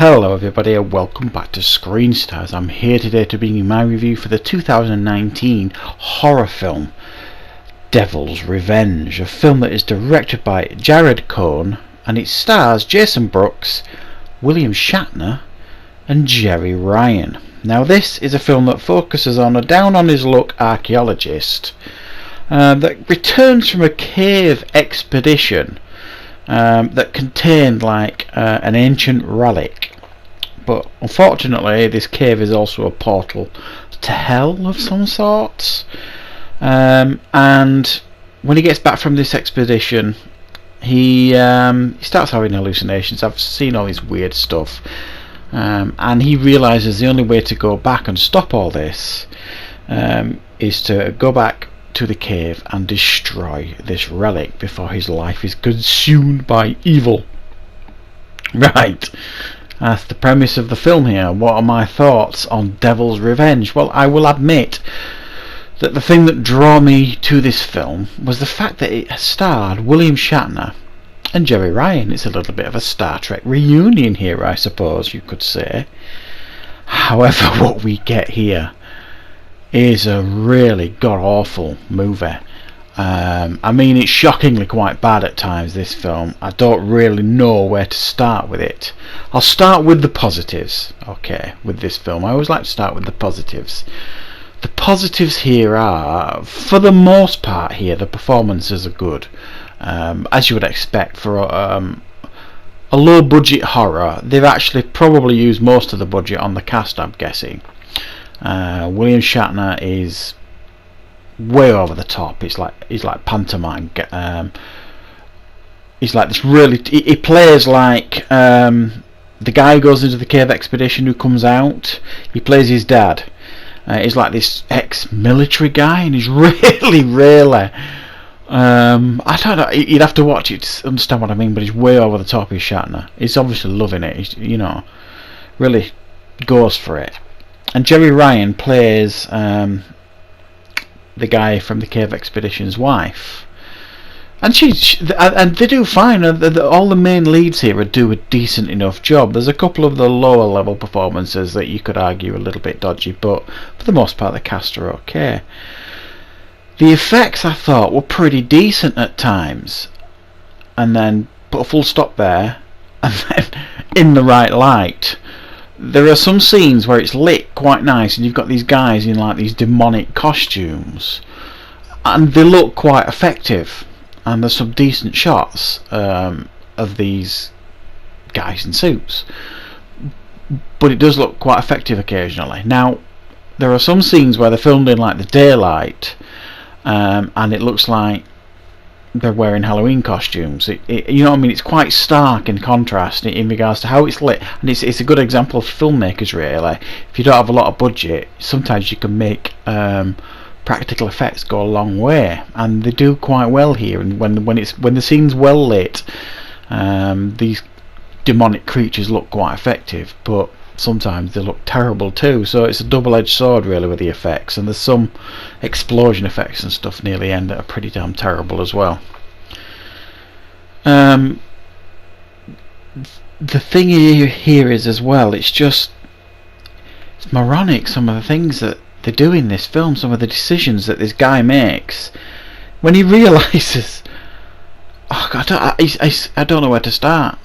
Hello everybody and welcome back to Screen Stars. I'm here today to bring you my review for the 2019 horror film Devil's Revenge, a film that is directed by Khon and it stars Jason Brooks, William Shatner and Jeri Ryan. Now this is a film that focuses on a down-on-his-luck archaeologist that returns from a cave expedition that contained an ancient relic, but unfortunately this cave is also a portal to hell of some sorts, and when he gets back from this expedition he starts having hallucinations. I've seen all this weird stuff, and he realises the only way to go back and stop all this is to go back to the cave and destroy this relic before his life is consumed by evil. Right, that's the premise of the film here. What are my thoughts on Devil's Revenge? Well, I will admit that the thing that drew me to this film was the fact that it starred William Shatner and Jeri Ryan. It's a little bit of a Star Trek reunion here, I suppose you could say. However, what we get here is a really god-awful movie. I mean, it's shockingly quite bad at times, this film. I don't really know where to start with it. I'll start with the positives, okay, with this film. I always like to start with the positives. The positives here are, for the most part here, the performances are good. As you would expect for a low-budget horror, they've actually probably used most of the budget on the cast, I'm guessing. William Shatner is way over the top. He's like pantomime. He's like this really. He plays like the guy who goes into the cave expedition who comes out. He plays his dad. He's like this ex-military guy, and he's really. I don't know. You'd have to watch it to understand what I mean. But he's way over the top. He's Shatner. He's obviously loving it. He's, really goes for it. And Jeri Ryan plays the guy from the cave expedition's wife, and and they do fine. All the main leads here do a decent enough job. There's a couple of the lower level performances that you could argue a little bit dodgy, but for the most part the cast are okay. The effects I thought were pretty decent at times, and then put a full stop there, and then in the right light. There are some scenes where it's lit quite nice and you've got these guys in like these demonic costumes and they look quite effective, and there's some decent shots of these guys in suits, but it does look quite effective occasionally. Now there are some scenes where they're filmed in like the daylight, and it looks like they're wearing Halloween costumes. You know what I mean? It's quite stark in contrast in regards to how it's lit, and it's a good example of filmmakers really. If you don't have a lot of budget, sometimes you can make practical effects go a long way, and they do quite well here. And when the scene's well lit, these demonic creatures look quite effective, but sometimes they look terrible too. So it's a double-edged sword really with the effects, and there's some explosion effects and stuff near the end that are pretty damn terrible as well. The thing here is as well, it's moronic, some of the things that they do in this film, some of the decisions that this guy makes when he realises, oh God, I don't know where to start.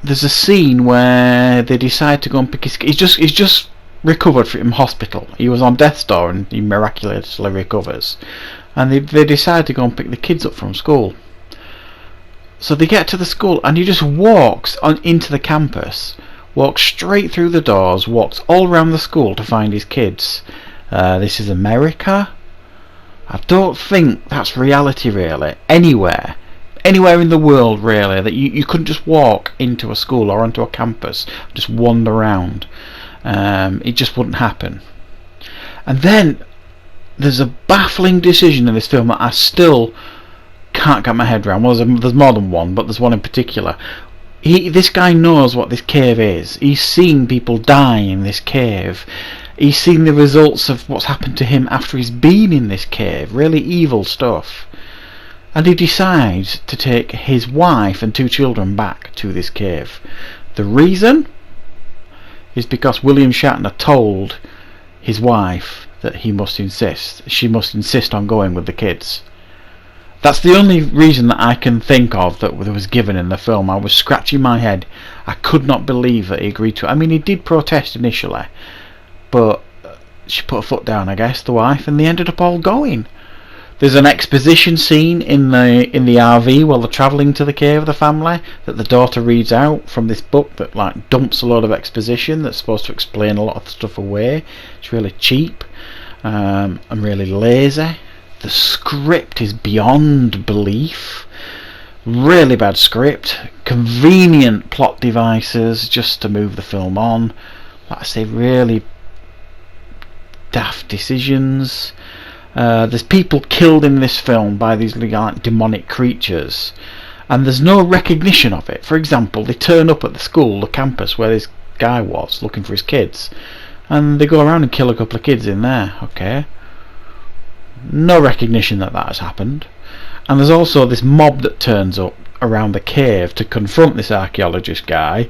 There's a scene where they decide to go and pick his. He's just recovered from hospital. He was on death's door and he miraculously recovers. And they decide to go and pick the kids up from school. So they get to the school and he just walks into the campus, walks straight through the doors, walks all around the school to find his kids. This is America. I don't think that's reality really. Anywhere in the world really, that you couldn't just walk into a school or onto a campus, just wander around. It just wouldn't happen. And then there's a baffling decision in this film that I still can't get my head around. Well, there's more than one, but there's one in particular. This guy knows what this cave is. He's seen people die in this cave. He's seen the results of what's happened to him after he's been in this cave. Really evil stuff. And he decides to take his wife and 2 children back to this cave. The reason is because William Shatner told his wife that she must insist on going with the kids. That's the only reason that I can think of that was given in the film. I was scratching my head. I could not believe that he agreed to it. I mean, he did protest initially, but she put her foot down, I guess, the wife, and they ended up all going. There's an exposition scene in the RV while they're travelling to the cave of the family that the daughter reads out from this book that like dumps a lot of exposition that's supposed to explain a lot of stuff away. It's really cheap and really lazy. The script is beyond belief. Really bad script. Convenient plot devices just to move the film on. Like I say, really daft decisions. There's people killed in this film by these like demonic creatures, and there's no recognition of it. For example, they turn up at the school, the campus where this guy was looking for his kids, and they go around and kill a couple of kids in there. Okay, no recognition that has happened. And there's also this mob that turns up around the cave to confront this archaeologist guy,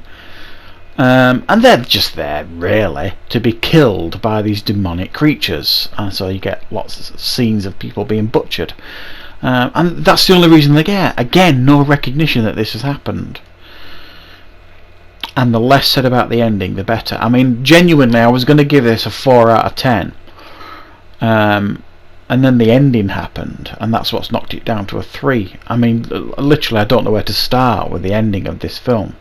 and they're just there really to be killed by these demonic creatures, and so you get lots of scenes of people being butchered, and that's the only reason they get. Again, no recognition that this has happened. And the less said about the ending the better. I mean, genuinely I was going to give this a 4 out of 10, and then the ending happened, and that's what's knocked it down to a 3. I mean, literally I don't know where to start with the ending of this film.